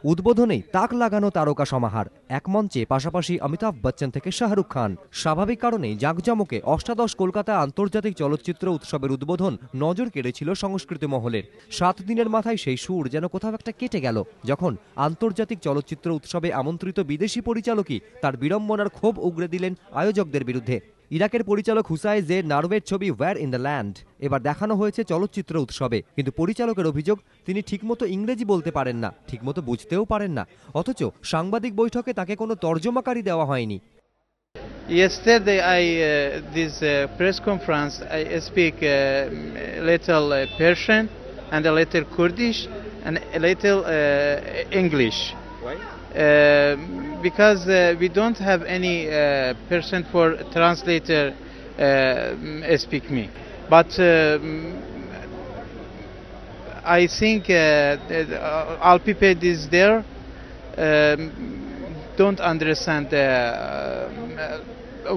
উদ্বোধনেই তাক লাগানো তারকা সমাহার, এক মঞ্চে পাশাপাশি অমিতাভ বচ্চন থেকে শাহরুখ খান। স্বাভাবিক কারণেই জাঁকজমকে অষ্টাদশ কলকাতা আন্তর্জাতিক চলচ্চিত্র উৎসবের উদ্বোধন নজর কেড়েছিল সংস্কৃতি মহলের। 7 দিনের মাথায় সেই সুর যেন কোথাও একটা কেটে গেল যখন আন্তর্জাতিক চলচ্চিত্র উৎসবে আমন্ত্রিত বিদেশি পরিচালকই তার বিড়ম্বনার ক্ষোভ উগরে দিলেন আয়োজকদের বিরুদ্ধে। ইরাকের পরিচালক হুসাইন জে নারওয়ের ছবি ওয়্যার ইন দ্য ল্যান্ড এবার দেখানো হয়েছে চলচ্চিত্র উৎসবে, কিন্তু পরিচালকের অভিযোগ তিনি ঠিকমতো ইংরেজি বলতে পারেন না, ঠিকমতো বুঝতেও পারেন না, অথচ সাংবাদিক বৈঠকে তাকে কোনো তর্জমাকারী দেওয়া হয়নি। Yesterday, this press conference, I speak little Persian and a little Kurdish and a little English. Why? Because we don't have any person for translator speak me. But I think all people is there don't understand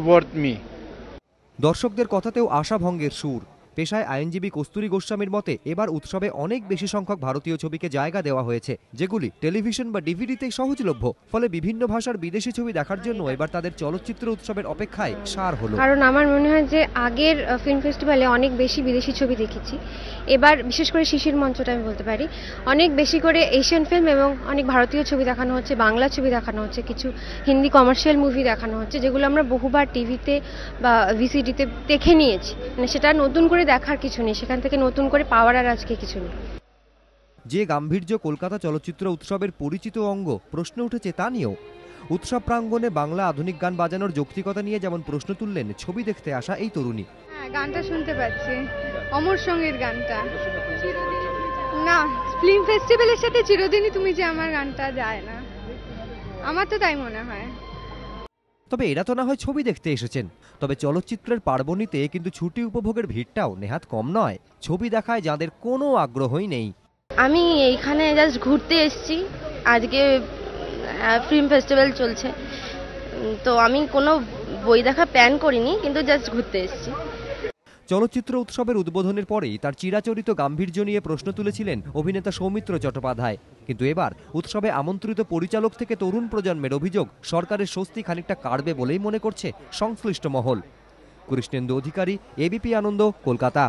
word me. দর্শকদের কথাতেও আশাভঙ্গের সুর। পেশায় আইনজীবী কস্তুরী গোস্বামীর মতে এবার উৎসবে অনেক বেশি সংখ্যক ভারতীয় ছবিকে জায়গা দেওয়া হয়েছে, যেগুলি টেলিভিশন বা ডিভিডিতে সহজলভ্য। ফলে বিভিন্ন ভাষার বিদেশি ছবি দেখার জন্য এবার তাদের চলচ্চিত্র উৎসবের অপেক্ষায় সার হলো। কারণ আমার মনে হয় যে আগের ফিল্ম ফেস্টিভ্যালে অনেক বেশি বিদেশি ছবি দেখেছি, এবার বিশেষ করে শিশির মঞ্চটা আমি বলতে পারি অনেক বেশি করে এশিয়ান ফিল্ম এবং অনেক ভারতীয় ছবি দেখানো হচ্ছে, বাংলা ছবি দেখানো হচ্ছে, কিছু হিন্দি কমার্শিয়াল মুভি দেখানো হচ্ছে, যেগুলো আমরা বহুবার টিভিতে বা ভিসিডিতে দেখে নিয়েছি। মানে সেটা নতুন করে দেখার কিছু নেই, সেখান থেকে নতুন করে পাওয়ার আর আজকে কিছু নেই। যে গাম্ভীর্য কলকাতা চলচ্চিত্র উৎসবের পরিচিত অঙ্গ, প্রশ্ন উঠেছে তা নিয়েও। উৎসব প্রাঙ্গণে বাংলা আধুনিক গান বাজানোর যৌক্তিকতা নিয়ে যেমন প্রশ্ন তুললেন ছবি দেখতে আসা এই তরুণী। হ্যাঁ, গানটা শুনতে পাচ্ছি, অমর সঙ্গীর গানটা। না, ফিল্ম ফেস্টিভ্যালের সাথে চিরদিনই তুমি যে আমার গানটা যায় না, আমার তো তাই মনে হয়। তবে এরা তো না হয় ছবি দেখতে এসেছেন, তবে চলচ্চিত্রের পার্বণীতে কিন্তু ছুটি উপভোগের ভিড়টাও নেহাত কম নয়। ছবি দেখায় যাদের কোনো আগ্রহই নেই। আমি এইখানে জাস্ট ঘুরতে এসেছি, আজকে ফিল্ম ফেস্টিভ্যাল চলছে, তো আমি কোনো বই দেখা প্ল্যান করিনি, কিন্তু জাস্ট ঘুরতে এসেছি। চলচ্চিত্র উৎসবের উদ্বোধনের পরেই তার চিরাচরিত গাম্ভীর্য নিয়ে প্রশ্ন তুলেছিলেন অভিনেতা সৌমিত্র চট্টোপাধ্যায়, কিন্তু এবার উৎসবে আমন্ত্রিত পরিচালক থেকে তরুণ প্রজন্মের অভিযোগ সরকারের স্বস্তি খানিকটা কাড়বে বলেই মনে করছে সংশ্লিষ্ট মহল। কৃষ্ণেন্দু অধিকারী, এবিপি আনন্দ, কলকাতা।